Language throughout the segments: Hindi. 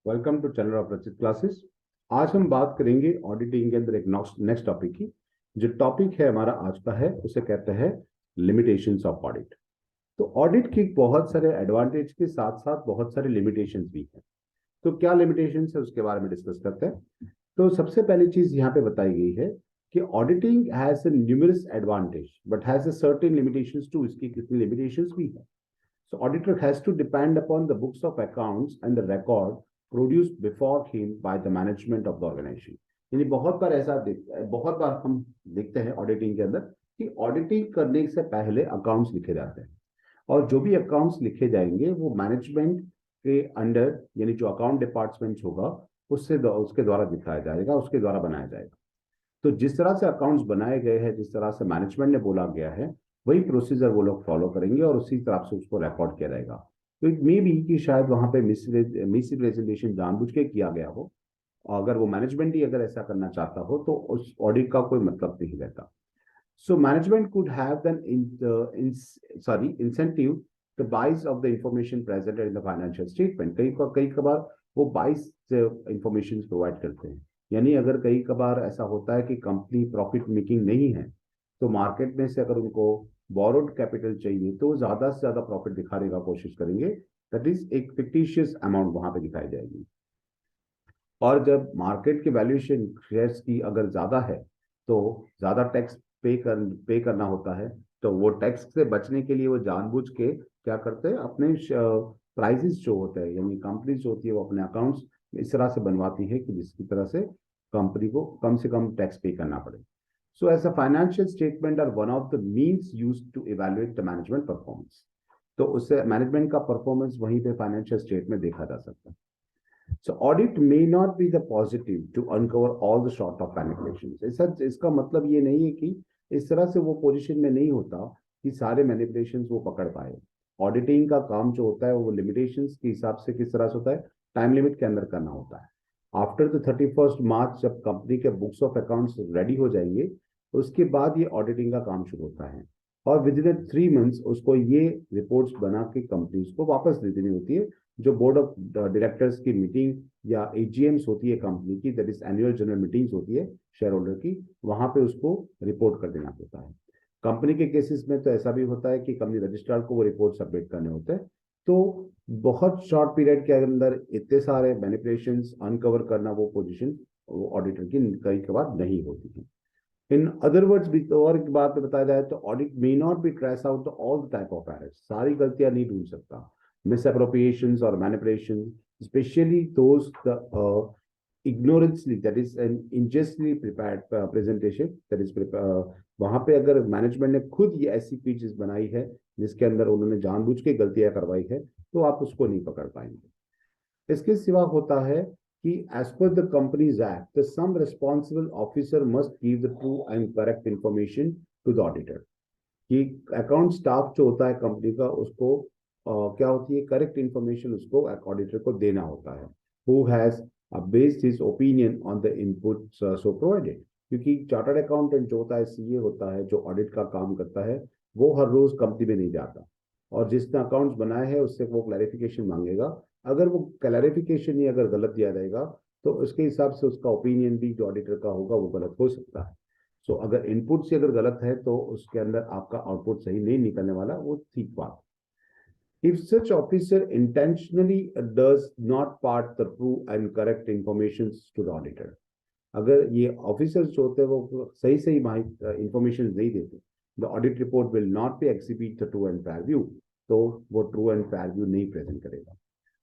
वेलकम टू चैनल ऑफ रचित क्लासेस। आज हम बात करेंगे ऑडिटिंग के अंदर एक नेक्स्ट टॉपिक की। जो टॉपिक है हमारा आज का है उसे कहते हैं लिमिटेशंस ऑफ ऑडिट। तो ऑडिट की बहुत सारे एडवांटेज के साथ साथ बहुत सारे लिमिटेशंस भी हैं। तो क्या लिमिटेशंस है उसके बारे में डिस्कस करते हैं। तो सबसे पहली चीज यहाँ पे बताई गई है कि auditing has a numerous advantage but has a certain limitations too. इसकी कितनी लिमिटेशंस भी है। So auditor has to depend upon the books of accounts and the record produced before him by the management of the organization. यानी बहुत बार हम देखते हैं ऑडिटिंग के अंदर कि ऑडिटिंग करने से पहले अकाउंट्स लिखे जाते हैं और जो भी अकाउंट्स लिखे जाएंगे वो मैनेजमेंट के अंडर यानी जो अकाउंट डिपार्टमेंट होगा उसके द्वारा दिखाया जाएगा, उसके द्वारा बनाया जाएगा। तो जिस तरह से अकाउंट्स बनाए गए हैं, जिस तरह से मैनेजमेंट ने बोला गया है, वही प्रोसीजर वो लोग फॉलो करेंगे और उसी तरह से उसको रिकॉर्ड किया जाएगा। तो इट मे बी कि शायद वहां पे मिस रिप्रेजेंटेशन जानबूझ के किया गया हो। अगर वो मैनेजमेंट ही अगर ऐसा करना चाहता हो तो उस ऑडिट का कोई मतलब नहीं रहता। So management could have then incentive the bias of the information presented in the financial statement. कई कबार वो बाइस इंफॉर्मेशन प्रोवाइड करते हैं। यानी अगर कई कबार ऐसा होता है कि कंपनी प्रॉफिट मेकिंग नहीं है तो मार्केट में से अगर उनको बोरोड कैपिटल चाहिए तो ज्यादा से ज्यादा प्रॉफिट दिखाने का कोशिश करेंगे। दैट इज एक फिक्टिशियस अमाउंट वहां पे दिखाई जाएगी। और जब मार्केट की वैल्यूएशन शेयर्स की अगर ज्यादा है तो ज्यादा टैक्स पे करना होता है। तो वो टैक्स से बचने के लिए वो जानबूझ के क्या करते हैं, अपने प्राइसेस जो होते हैं यानी कंपनीज जो होती है वो अपने अकाउंट्स इस तरह से बनवाती है कि जिसकी तरह से कम टैक्स पे करना पड़े। So as a financial statement are one of the means used to evaluate the management performance. तो उससे मैनेजमेंट का परफॉर्मेंस वहीं पे फाइनेंशियल स्टेट में देखा जा सकता है। So audit may not be the positive to uncover all the sort of manipulations. इसका मतलब ये नहीं है कि इस तरह से वो पोजीशन में नहीं होता कि सारे मैनिपुलेशंस वो पकड़ पाए। ऑडिटिंग का काम जो होता है वो लिमिटेशंस के हिसाब से किस तरह से होता है, टाइम लिमिट के अंदर करना होता है। आफ्टर द 31st मार्च जब कंपनी के बुक्स ऑफ अकाउंट्स रेडी हो जाएंगे उसके बाद ये ऑडिटिंग का काम शुरू होता है और विद इन 3 मंथ्स उसको ये रिपोर्ट्स बना के कंपनीज को वापस दे देनी होती है। जो बोर्ड ऑफ डायरेक्टर्स की मीटिंग या एजीएम्स होती है कंपनी की, that is annual general meetings होती है शेयर होल्डर की, वहां पे उसको रिपोर्ट कर देना होता है। कंपनी के केसेस में तो ऐसा भी होता है कि कंपनी रजिस्ट्रार को वो रिपोर्ट सबमिट करने होते हैं। तो बहुत शॉर्ट पीरियड के अंदर इतने सारे मैनिपुलेशंस अनकवर करना वो पोजीशन वो ऑडिटर की कई बार नहीं होती है। इन अदर वर्ड्स भी तो और एक बात में बताया जाए तो audit may not be trace out all the type of errors. सारी गलतियां नहीं ढूंढ सकता। मिसअप्रोप्रिएशंस और manipulation, specially those ignorantly, that is an unjustly prepared presentation, that is वहां पे अगर मैनेजमेंट ने खुद ये ऐसी पीचेस बनाई है जिसके अंदर उन्होंने जानबूझ के गलतियां करवाई है तो आप उसको नहीं पकड़ पाएंगे। इसके सिवा होता है कि as per the Companies Act, the some responsible officer must give the true and correct information to the auditor। कि अकाउंट स्टाफ जो होता है कंपनी का उसको क्या होती है, करेक्ट इंफॉर्मेशन उसको ऑडिटर को देना होता है। Who has based his opinion on the inputs so provided. क्योंकि चार्टर्ड अकाउंटेंट जो होता है, सीए होता है, जो ऑडिट का काम करता है, वो हर रोज कंपनी में नहीं जाता और जिसने अकाउंट्स बनाए हैं उससे वो क्लैरिफिकेशन मांगेगा। अगर वो क्लैरिफिकेशन ही अगर गलत दिया जाएगा तो उसके हिसाब से उसका ओपिनियन भी जो ऑडिटर का होगा वो गलत हो सकता है। सो अगर इनपुट से अगर गलत है तो उसके अंदर आपका आउटपुट सही नहीं निकलने वाला, वो ठीक बात। If such officer intentionally does not part the true and correct information to the auditor, अगर ये ऑफिसर्स जो होते हैं वो सही सही इंफॉर्मेशन नहीं देते, the audit report will not be exhibit the true and fair view. तो वो ट्रू एंड फेयर व्यू नहीं प्रेजेंट करेगा।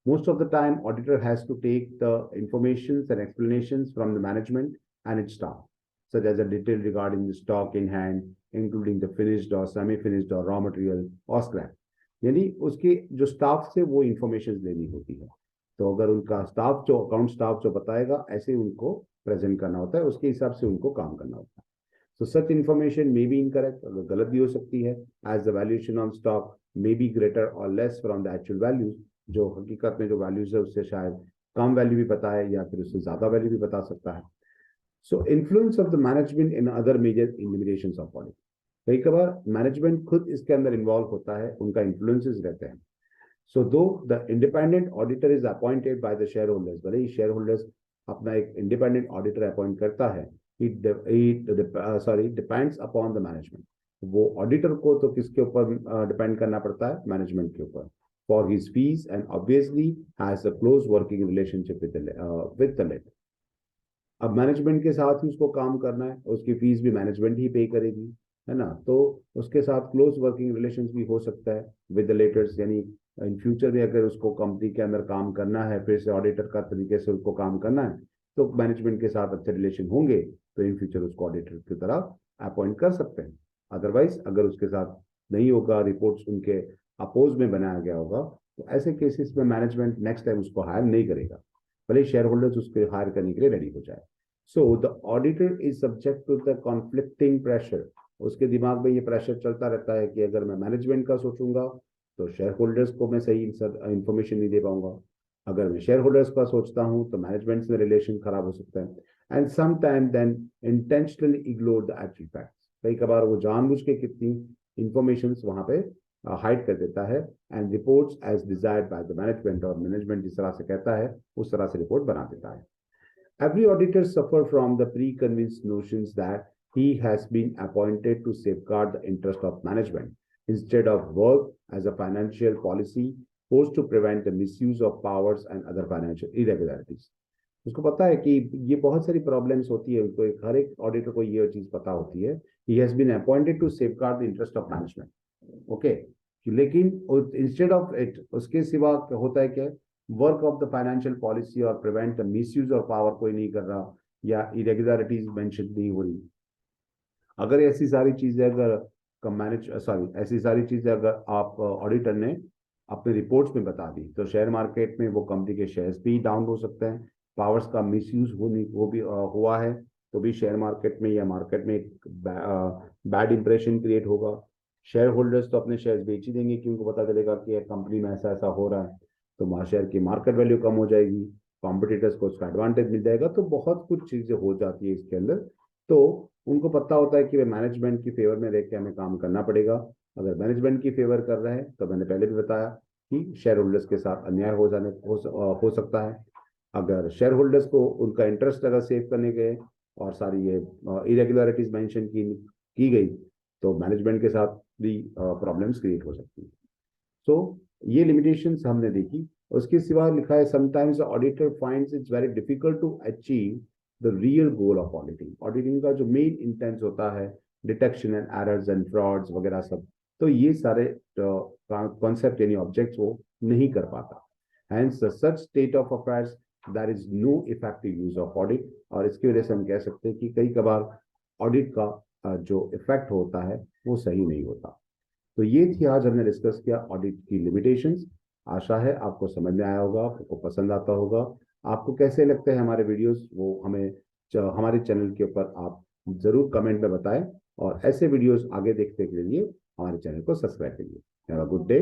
Most of the time, auditor has to take the informations and explanations from the management and its staff, such as a detail regarding the stock in hand, including the finished or semi-finished or raw material or scrap। यानी उसके जो स्टाफ से वो इंफॉर्मेशन लेनी होती है। तो अगर उनका स्टाफ जो अकाउंट स्टाफ जो बताएगा ऐसे उनको प्रेजेंट करना होता है, उसके हिसाब से उनको काम करना होता है। So such information may be incorrect, गलत भी हो सकती है, as the valuation on stock may be greater or less from the actual values। जो हकीकत में जो वैल्यूज है उससे शायद कम वैल्यू भी पता है या फिर उससे ज्यादा वैल्यू भी बता सकता है। So influence of the management in other major eliminations of audit. कई बार मैनेजमेंट खुद इसके अंदर इन्वॉल्व होता है, उनका इन्फ्लुएंसेस रहते हैं। So though the independent auditor is appointed by the shareholders, भले ही shareholders अपना एक independent auditor appoint करता है, depends upon the management. वो auditor को तो किसके ऊपर depend करना पड़ता है? Management के ऊपर for his fees and obviously has a close working relationship with the lender. अब मैनेजमेंट के साथ ही उसको काम करना है, उसकी फीस भी मैनेजमेंट ही पे करेगी, है ना। तो उसके साथ क्लोज वर्किंग रिलेशंस भी हो सकता है विद द लेटर्स, यानी इन फ्यूचर में अगर उसको कंपनी के अंदर काम करना है, फिर से ऑडिटर का तरीके से उसको काम करना है, तो मैनेजमेंट के साथ अच्छे रिलेशन होंगे तो इन फ्यूचर उसको ऑडिटर की तरह अपॉइंट कर सकते हैं। अदरवाइज अगर उसके साथ नहीं होगा, रिपोर्ट्स उनके अपोज में बनाया गया होगा, तो ऐसे केसेस में मैनेजमेंट नेक्स्ट टाइम उसको हायर नहीं करेगा, भले शेयर होल्डर्स उसको हायर करने के लिए रेडी हो जाए। So the auditor is subject to the conflicting pressure. उसके दिमाग में ये प्रेशर चलता रहता है कि अगर मैं मैनेजमेंट का सोचूंगा तो शेयर होल्डर्स को मैं सही इंफॉर्मेशन नहीं दे पाऊंगा, अगर मैं शेयर होल्डर्स का सोचता हूं तो मैनेजमेंट से रिलेशन खराब हो सकता है, and sometime then intentionally ignore the actual facts. कई कबार वो जानबूझ के कितनी इंफॉर्मेशन वहां पे हाइड कर देता है, and reports as desired by the management, और मैनेजमेंट जिस तरह से कहता है उस तरह से रिपोर्ट बना देता है। Every auditor suffers from the pre-conceived notions that he has been appointed to safeguard the interest of management instead of work as a financial policy forced to prevent the misuse of powers and other financial irregularities. उसको पता है कि ये बहुत सारी प्रॉब्लम्स होती है, उनको हर एक ऑडिटर को ये चीज पता होती है, he has been appointed to safeguard the interest of management, okay? लेकिन इंस्टेड ऑफ इट उसके सिवा होता है क्या, work of the financial policy और prevent the misuse of power कोई नहीं कर रहा, या इरेगुलरिटीज मेंशन नहीं हो रही। अगर ऐसी सारी चीजें ऐसी सारी चीजें अगर आप ऑडिटर ने अपने रिपोर्ट्स में बता दी, तो शेयर मार्केट में वो कंपनी के शेयर्स भी डाउन हो सकते हैं, पावर्स का मिसयूज वो भी हुआ है तो भी शेयर मार्केट में या मार्केट में एक बैड इंप्रेशन क्रिएट होगा। शेयर होल्डर्स तो अपने शेयर्स बेच ही देंगे कि उनको पता चलेगा कि कंपनी में ऐसा ऐसा हो रहा है, तो शेयर की मार्केट वैल्यू कम हो जाएगी, कॉम्पिटिटर्स को उसका एडवांटेज मिल जाएगा, तो बहुत कुछ चीजें हो जाती है इसके अंदर। तो उनको पता होता है कि मैनेजमेंट की फेवर में रह के हमें काम करना पड़ेगा। अगर मैनेजमेंट की फेवर कर रहे हैं तो मैंने पहले भी बताया कि शेयर होल्डर्स के साथ अन्याय हो सकता है। अगर शेयर होल्डर्स को उनका इंटरेस्ट अगर सेव करने गए और सारी ये इरेगुलरिटीज मेंशन की गई, तो मैनेजमेंट के साथ भी प्रॉब्लम्स क्रिएट हो सकती है। सो ये लिमिटेशंस हमने देखी। उसके सिवा लिखा है sometimes auditor finds it's very difficult to achieve the real goal of auditing. Auditing का जो मेन इंटेंस होता है detection and errors and frauds वगैरह सब, तो ये सारे कॉन्सेप्ट यानी ऑब्जेक्ट्स वो नहीं कर पाता। Hence such state of affairs there is no effective use of audit. और इसकी वजह से हम कह सकते हैं कि कई कबार ऑडिट का जो इफेक्ट होता है वो सही नहीं होता। तो ये थी आज हमने डिस्कस किया ऑडिट की लिमिटेशंस। आशा है आपको समझ में आया होगा, आपको पसंद आता होगा। आपको कैसे लगते हैं हमारे वीडियोस, वो हमें हमारे चैनल के ऊपर आप जरूर कमेंट में बताएं, और ऐसे वीडियोस आगे देखने के लिए हमारे चैनल को सब्सक्राइब करिए। Have a good day.